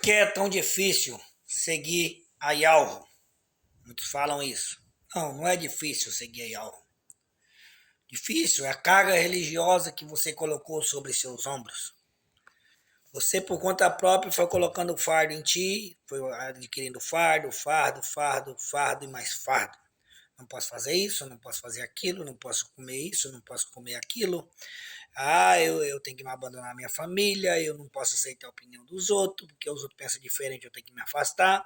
que é tão difícil seguir a Yalro? Muitos falam isso. Não, não é difícil seguir a Yalro. Difícil é a carga religiosa que você colocou sobre seus ombros. Você, por conta própria, foi colocando fardo em ti, foi adquirindo fardo, fardo, fardo, fardo e mais fardo. Não posso fazer isso, não posso fazer aquilo, não posso comer isso, não posso comer aquilo. Eu tenho que me abandonar a minha família, eu não posso aceitar a opinião dos outros, porque os outros pensam diferente, eu tenho que me afastar.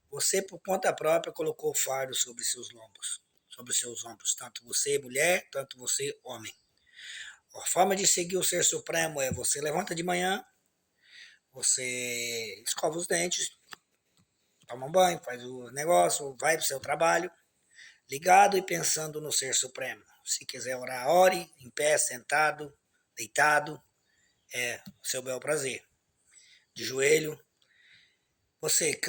Você, por conta própria, colocou o fardo sobre seus ombros, tanto você, mulher, tanto você, homem. A forma de seguir o Ser Supremo é você levanta de manhã, você escova os dentes, toma um banho, faz o negócio, vai para o seu trabalho, ligado e pensando no Ser Supremo. Se quiser orar, ore, em pé, sentado, deitado, é o seu bel prazer. De joelho, você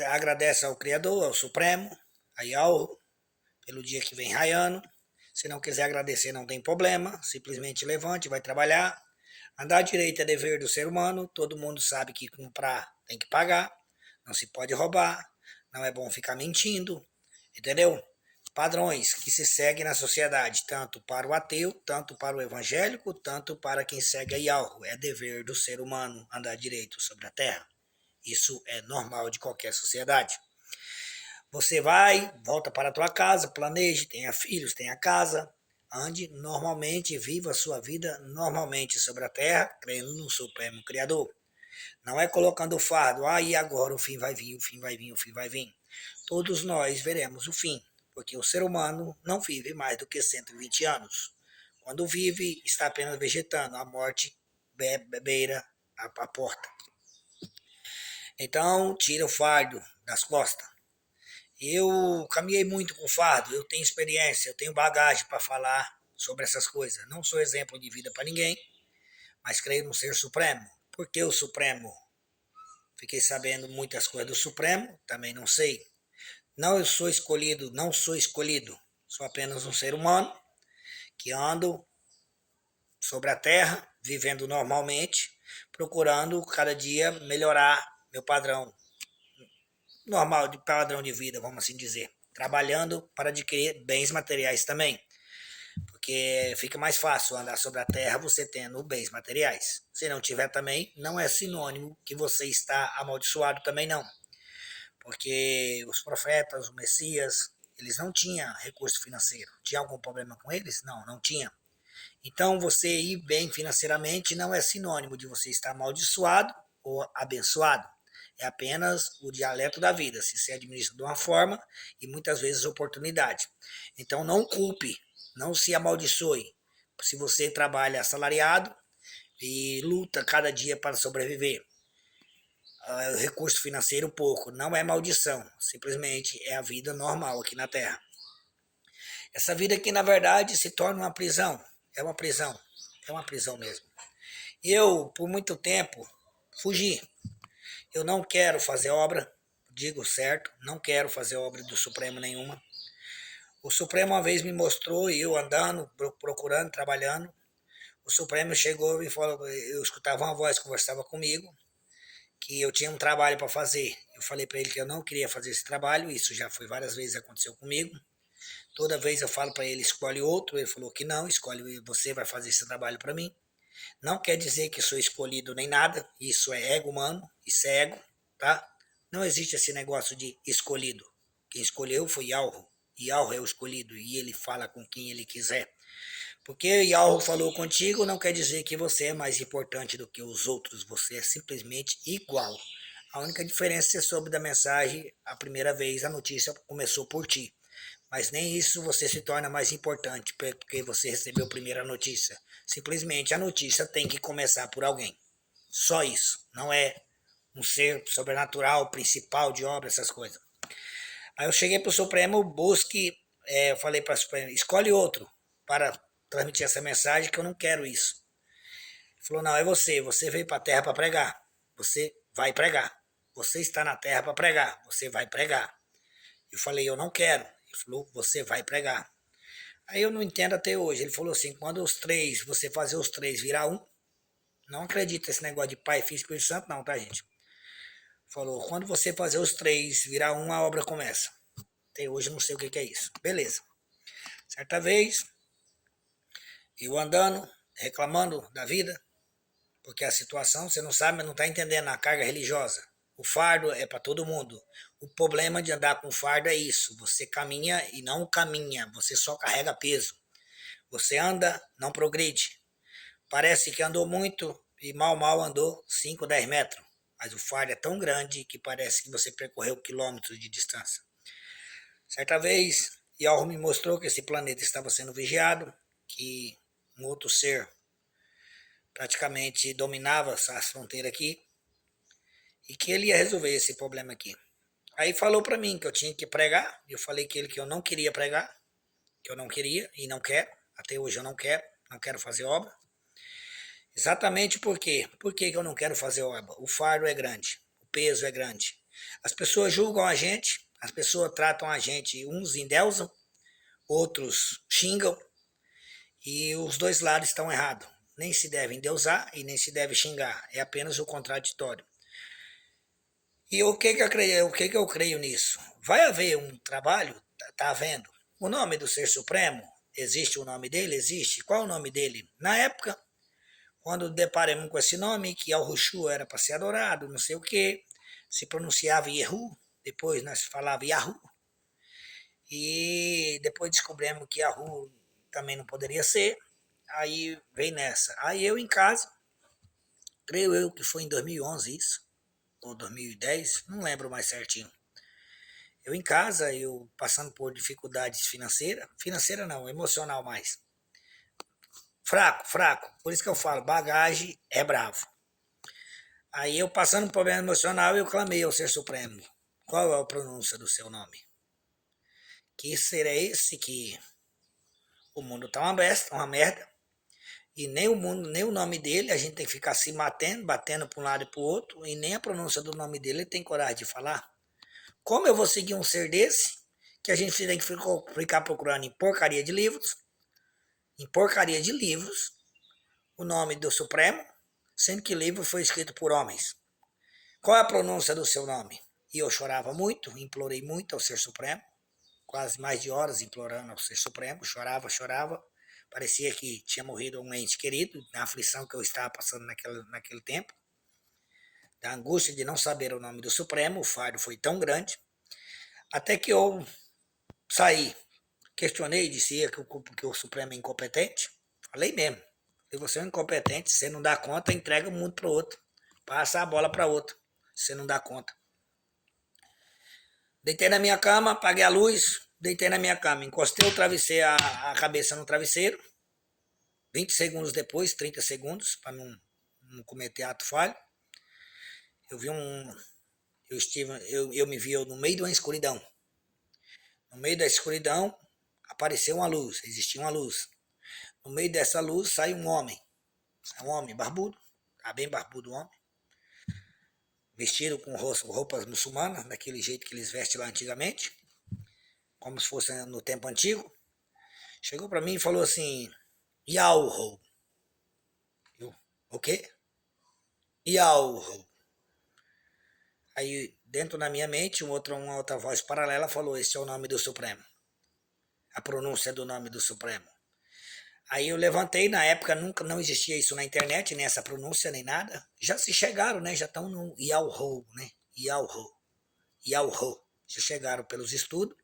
agradece ao Criador, ao Supremo, a Yalro, pelo dia que vem raiando. Se não quiser agradecer, não tem problema, simplesmente levante, vai trabalhar. Andar direito é dever do ser humano, todo mundo sabe que comprar tem que pagar, não se pode roubar, não é bom ficar mentindo, entendeu? Padrões que se seguem na sociedade, tanto para o ateu, tanto para o evangélico, tanto para quem segue a Yalro. É dever do ser humano andar direito sobre a terra. Isso é normal de qualquer sociedade. Você vai, volta para a tua casa, planeje, tenha filhos, tenha casa, ande normalmente, viva a sua vida normalmente sobre a terra, crendo no Supremo Criador. Não é colocando o fardo, e agora o fim vai vir, o fim vai vir, o fim vai vir. Todos nós veremos o fim, porque o ser humano não vive mais do que 120 anos. Quando vive, está apenas vegetando, a morte beira a porta. Então, tira o fardo das costas. Eu caminhei muito com fardo, eu tenho experiência, eu tenho bagagem para falar sobre essas coisas. Não sou exemplo de vida para ninguém, mas creio no Ser Supremo. Por que o Supremo? Fiquei sabendo muitas coisas do Supremo, também não sei. Não eu sou escolhido, não sou escolhido. Sou apenas um ser humano que ando sobre a terra, vivendo normalmente, procurando cada dia melhorar meu padrão normal, de padrão de vida, vamos assim dizer. Trabalhando para adquirir bens materiais também. Porque fica mais fácil andar sobre a terra você tendo bens materiais. Se não tiver também, não é sinônimo que você está amaldiçoado também não. Porque os profetas, o Messias, eles não tinham recurso financeiro. Tinha algum problema com eles? Não, não tinha. Então, você ir bem financeiramente não é sinônimo de você estar amaldiçoado ou abençoado. É apenas o dialeto da vida, se administra de uma forma e muitas vezes oportunidade. Então, não culpe, não se amaldiçoe. Se você trabalha assalariado e luta cada dia para sobreviver, o recurso financeiro pouco, não é maldição, simplesmente é a vida normal aqui na Terra. Essa vida aqui, na verdade, se torna uma prisão. É uma prisão. É uma prisão mesmo. Eu, por muito tempo, fugi. Eu não quero fazer obra, digo certo, não quero fazer obra do Supremo nenhuma. O Supremo uma vez me mostrou, eu andando, procurando, trabalhando. O Supremo chegou e falou, eu escutava uma voz, conversava comigo, que eu tinha um trabalho para fazer. Eu falei para ele que eu não queria fazer esse trabalho, isso já foi várias vezes aconteceu comigo. Toda vez eu falo para ele, escolhe outro, ele falou que não, escolhe você, vai fazer esse trabalho para mim. Não quer dizer que sou escolhido nem nada, isso é ego humano, isso é ego, tá? Não existe esse negócio de escolhido. Quem escolheu foi Yalro, Yalro é o escolhido e ele fala com quem ele quiser. Porque Yalro falou contigo não quer dizer que você é mais importante do que os outros, você é simplesmente igual. A única diferença é que você soube da mensagem a primeira vez, a notícia começou por ti. Mas nem isso você se torna mais importante porque você recebeu a primeira notícia. Simplesmente a notícia tem que começar por alguém. Só isso. Não é um ser sobrenatural, principal de obra, essas coisas. Aí eu cheguei para o Supremo, busque, eu falei para o Supremo, escolhe outro para transmitir essa mensagem que eu não quero isso. Ele falou, não, é você veio para a terra para pregar. Você vai pregar. Você está na terra para pregar. Você vai pregar. Eu falei, eu não quero. Ele falou, você vai pregar. Aí eu não entendo até hoje. Ele falou assim, quando os três, você fazer os três virar um, não acredita nesse negócio de Pai, Filho e Espírito Santo não, tá, gente? Falou, quando você fazer os 3, virar um, a obra começa. Até hoje eu não sei o que é isso. Beleza. Certa vez, eu andando, reclamando da vida, porque a situação, você não sabe, mas não está entendendo a carga religiosa. O fardo é para todo mundo. O problema de andar com fardo é isso. Você caminha e não caminha, você só carrega peso. Você anda, não progride. Parece que andou muito e mal andou 5, 10 metros. Mas o fardo é tão grande que parece que você percorreu quilômetros de distância. Certa vez, Yahoo me mostrou que esse planeta estava sendo vigiado, que um outro ser praticamente dominava essa fronteira aqui e que ele ia resolver esse problema aqui. Aí falou para mim que eu tinha que pregar, eu falei que ele que eu não queria pregar, que eu não queria e não quero, até hoje eu não quero fazer obra. Exatamente por quê? Por que eu não quero fazer obra? O fardo é grande, o peso é grande. As pessoas julgam a gente, as pessoas tratam a gente, uns endeusam, outros xingam, e os dois lados estão errados. Nem se deve endeusar e nem se deve xingar, é apenas o contraditório. E o que eu creio nisso? Vai haver um trabalho, tá havendo. O nome do Ser Supremo, existe o nome dele? Existe. Qual é o nome dele? Na época, quando deparamos com esse nome, que Al-Hushu era para ser adorado, não sei o que, se pronunciava Yehu, depois nós falava Yahoo, e depois descobrimos que Yahoo também não poderia ser, aí vem nessa. Aí eu em casa, creio eu que foi em 2011 isso, ou 2010, não lembro mais certinho. Eu em casa, eu passando por dificuldades financeira não, emocional mais. Fraco, por isso que eu falo, bagagem é bravo. Aí eu passando por problema emocional, eu clamei ao Ser Supremo. Qual é a pronúncia do seu nome? Que ser é esse que o mundo tá uma merda, e nem o mundo, nem o nome dele, a gente tem que ficar se batendo para um lado e para o outro, e nem a pronúncia do nome dele ele tem coragem de falar. Como eu vou seguir um ser desse, que a gente tem que ficar procurando em porcaria de livros, o nome do Supremo, sendo que o livro foi escrito por homens. Qual é a pronúncia do seu nome? E eu chorava muito, implorei muito ao Ser Supremo, quase mais de horas implorando ao Ser Supremo, chorava. Parecia que tinha morrido um ente querido, na aflição que eu estava passando naquele tempo. Da angústia de não saber o nome do Supremo, o fardo foi tão grande, até que eu saí. Questionei, disse que o Supremo é incompetente. Falei mesmo. Se você é incompetente, você não dá conta, entrega o mundo para o outro. Passa a bola para outro. Você não dá conta. Deitei na minha cama, apaguei a luz, deitei na minha cama, encostei o travesseiro, a cabeça no travesseiro. 20 segundos depois, 30 segundos, para não cometer ato falho, eu vi eu me vi no meio de uma escuridão. No meio da escuridão apareceu uma luz, existia uma luz. No meio dessa luz sai um homem barbudo, tá bem barbudo o homem, vestido com roupas muçulmanas, daquele jeito que eles vestem lá antigamente, como se fosse no tempo antigo. Chegou para mim e falou assim, Yauho. O quê? Yauho. Aí, dentro da minha mente, uma outra voz paralela falou, esse é o nome do Supremo. A pronúncia do nome do Supremo. Aí eu levantei, na época não existia isso na internet, nem essa pronúncia, nem nada. Já se chegaram, né? Já estão no Yauho, né? Yauho. Já chegaram pelos estudos.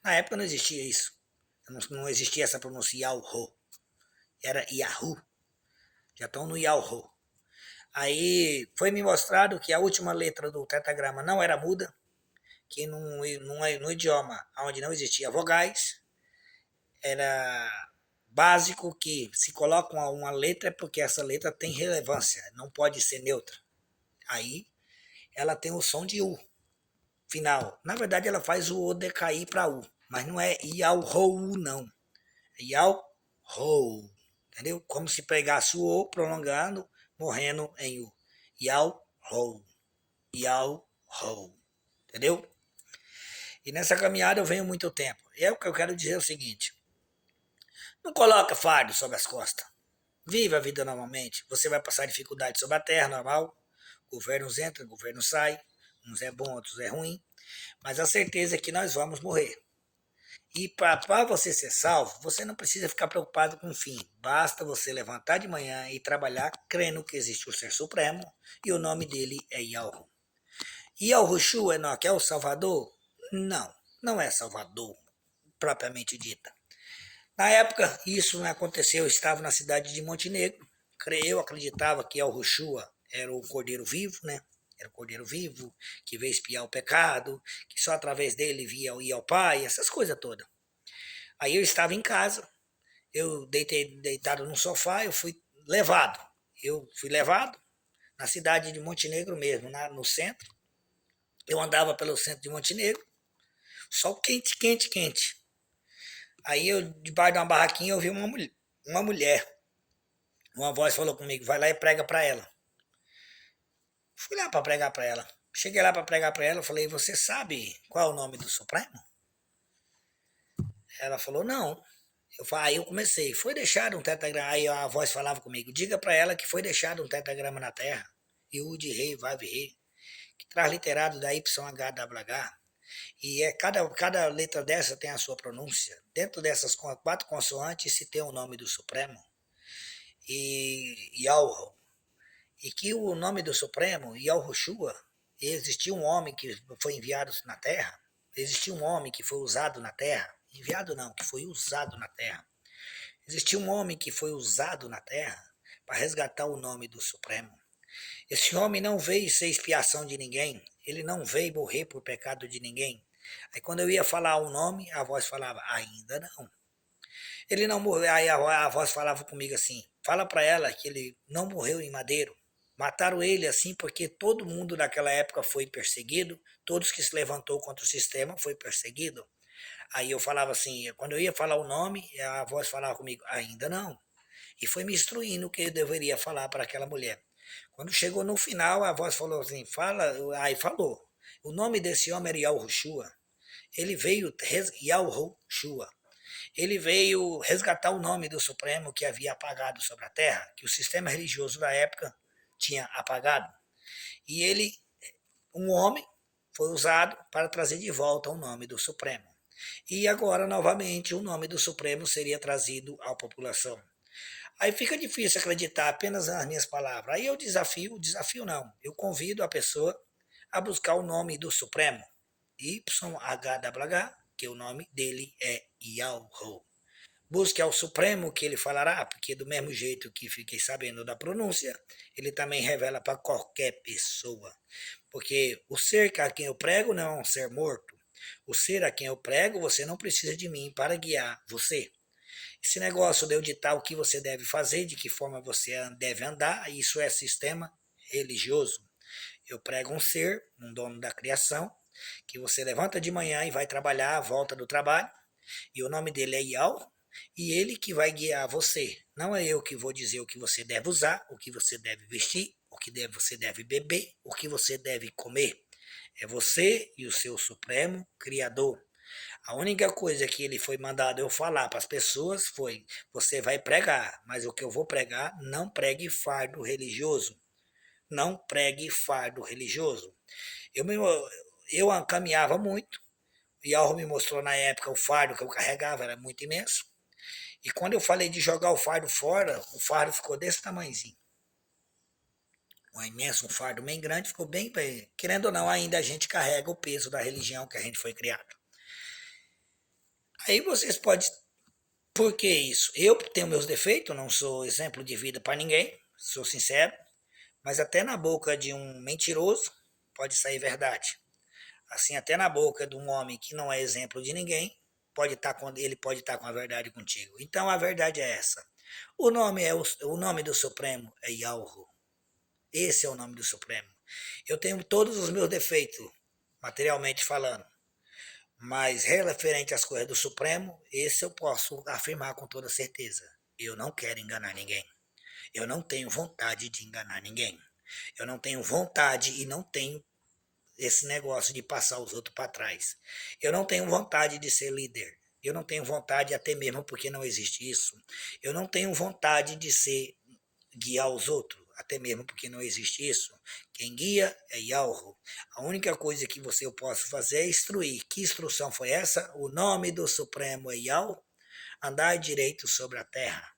Na época não existia isso. Não existia essa pronúncia Yauho. Era Yahoo. Já estão no Yauho. Aí foi me mostrado que a última letra do tetragrama não era muda, que no idioma onde não existia vogais, era básico que se coloca uma letra é porque essa letra tem relevância, não pode ser neutra. Aí ela tem o som de U final. Na verdade ela faz o O decair para U, mas não é Iau-Hou não. É Iau-Hou, entendeu? Como se pegasse o O prolongando, morrendo em U. Iau-Hou. Iau-Hou. Entendeu? E nessa caminhada eu venho muito tempo. E é o que eu quero dizer é o seguinte. Não coloca fardo sobre as costas. Viva a vida normalmente. Você vai passar dificuldade sobre a terra, normal. Governos entram, governos saem. uns é bom, outros é ruim, mas a certeza é que nós vamos morrer. E para você ser salvo, você não precisa ficar preocupado com o fim. Basta você levantar de manhã e trabalhar crendo que existe o Ser Supremo e o nome dele é Yahweh. Yahushua Enoque é o Salvador? Não, não é Salvador, propriamente dita. Na época, isso não aconteceu, eu estava na cidade de Montenegro. Eu acreditava que Yahushua era o Cordeiro Vivo, né? Era o Cordeiro Vivo, que veio expiar o pecado, que só através dele ia ao Pai, essas coisas todas. Aí eu estava em casa, eu deitado no sofá, eu fui levado. Eu fui levado na cidade de Montenegro mesmo, no centro. Eu andava pelo centro de Montenegro, sol quente, quente, quente. Aí eu, debaixo de uma barraquinha, eu vi uma mulher. Uma voz falou comigo, vai lá e prega para ela. Fui lá para pregar para ela. Cheguei lá para pregar para ela, falei, você sabe qual é o nome do Supremo? Ela falou, não. Aí eu comecei, foi deixado um tetragrama, aí a voz falava comigo, diga para ela que foi deixado um tetragrama na terra, e o de rei, Vav rei, que traz literado da YHWH, e cada letra dessa tem a sua pronúncia. Dentro dessas 4 consoantes se tem o nome do Supremo, e Yahweh, e que o nome do Supremo, Yahushua, existiu um homem que foi enviado na terra, existiu um homem que foi usado na terra, enviado não, que foi usado na terra. Existiu um homem que foi usado na terra para resgatar o nome do Supremo. Esse homem não veio ser expiação de ninguém, ele não veio morrer por pecado de ninguém. Aí quando eu ia falar o nome, a voz falava, ainda não. Ele não morreu, aí a voz falava comigo assim, fala para ela que ele não morreu em madeiro. Mataram ele assim porque todo mundo naquela época foi perseguido, todos que se levantou contra o sistema foi perseguido. Aí eu falava assim, quando eu ia falar o nome, a voz falava comigo, ainda não. E foi me instruindo o que eu deveria falar para aquela mulher. Quando chegou no final, a voz falou assim, fala, aí falou. O nome desse homem era Yahushua. Ele veio, Yahushua. Ele veio resgatar o nome do Supremo que havia apagado sobre a terra, que o sistema religioso da época tinha apagado. E ele, um homem, foi usado para trazer de volta o nome do Supremo. E agora, novamente, o nome do Supremo seria trazido à população. Aí fica difícil acreditar apenas nas minhas palavras. Aí eu desafio não, eu convido a pessoa a buscar o nome do Supremo, YHWH, que o nome dele é Yahweh. Busque ao Supremo que ele falará, porque do mesmo jeito que fiquei sabendo da pronúncia, ele também revela para qualquer pessoa. Porque o ser a quem eu prego não é um ser morto. O ser a quem eu prego, você não precisa de mim para guiar você. Esse negócio de eu ditar o que você deve fazer, de que forma você deve andar, isso é sistema religioso. Eu prego um ser, um dono da criação, que você levanta de manhã e vai trabalhar à volta do trabalho, e o nome dele é Yahweh, e ele que vai guiar você. Não é eu que vou dizer o que você deve usar, o que você deve vestir, o que você deve beber, o que você deve comer. É você e o seu Supremo Criador. A única coisa que ele foi mandado eu falar para as pessoas foi: você vai pregar, mas o que eu vou pregar, não pregue fardo religioso. Não pregue fardo religioso. Eu caminhava muito, e Alro me mostrou na época o fardo que eu carregava, era muito imenso. E quando eu falei de jogar o fardo fora, o fardo ficou desse tamanhozinho. Um imenso, um fardo bem grande, ficou bem. Querendo ou não, ainda a gente carrega o peso da religião que a gente foi criado. Aí vocês podem. Por que isso? Eu tenho meus defeitos, não sou exemplo de vida para ninguém, sou sincero, mas até na boca de um mentiroso pode sair verdade. Assim, até na boca de um homem que não é exemplo de ninguém, ele pode estar com a verdade contigo. Então a verdade é essa. O nome do Supremo é Yahweh. Esse é o nome do Supremo. Eu tenho todos os meus defeitos, materialmente falando. Mas referente às coisas do Supremo, esse eu posso afirmar com toda certeza. Eu não quero enganar ninguém. Eu não tenho vontade de enganar ninguém. Eu não tenho vontade e não tenho esse negócio de passar os outros para trás. Eu não tenho vontade de ser líder. Eu não tenho vontade, até mesmo porque não existe isso. Eu não tenho vontade de guiar os outros. até mesmo porque não existe isso. Quem guia é Yahweh. A única coisa que eu posso fazer é instruir. Que instrução foi essa? O nome do Supremo é Yahweh. Andar direito sobre a terra.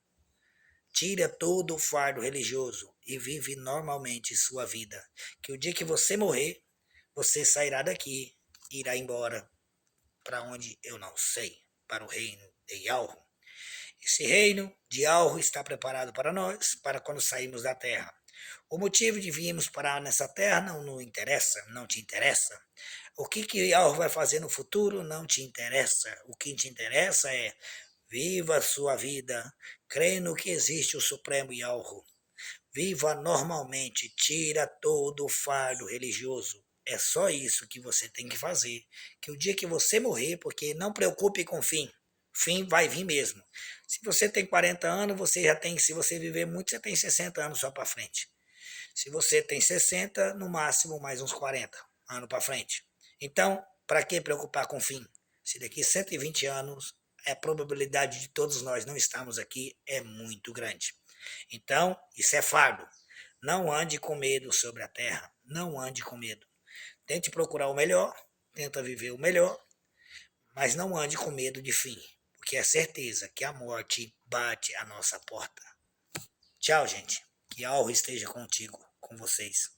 Tira todo o fardo religioso e vive normalmente sua vida. Que o dia que você morrer, você sairá daqui, irá embora para onde eu não sei, para o reino de Yahweh. Esse reino de Yahweh está preparado para nós, para quando sairmos da terra. O motivo de virmos parar nessa terra não interessa, não te interessa. O que Yahweh vai fazer no futuro não te interessa. O que te interessa é viva a sua vida, crendo que existe o Supremo Yahweh. Viva normalmente, tira todo o fardo religioso. É só isso que você tem que fazer. Que o dia que você morrer, porque não preocupe com o fim vai vir mesmo. Se você tem 40 anos, você já tem, se você viver muito, você tem 60 anos só para frente. Se você tem 60, no máximo mais uns 40 anos para frente. Então, para que preocupar com o fim? Se daqui 120 anos, a probabilidade de todos nós não estarmos aqui é muito grande. Então, isso é fardo. Não ande com medo sobre a terra. Não ande com medo. Tente procurar o melhor, tenta viver o melhor, mas não ande com medo de fim, porque é certeza que a morte bate à nossa porta. Tchau, gente. Que a honra esteja contigo, com vocês.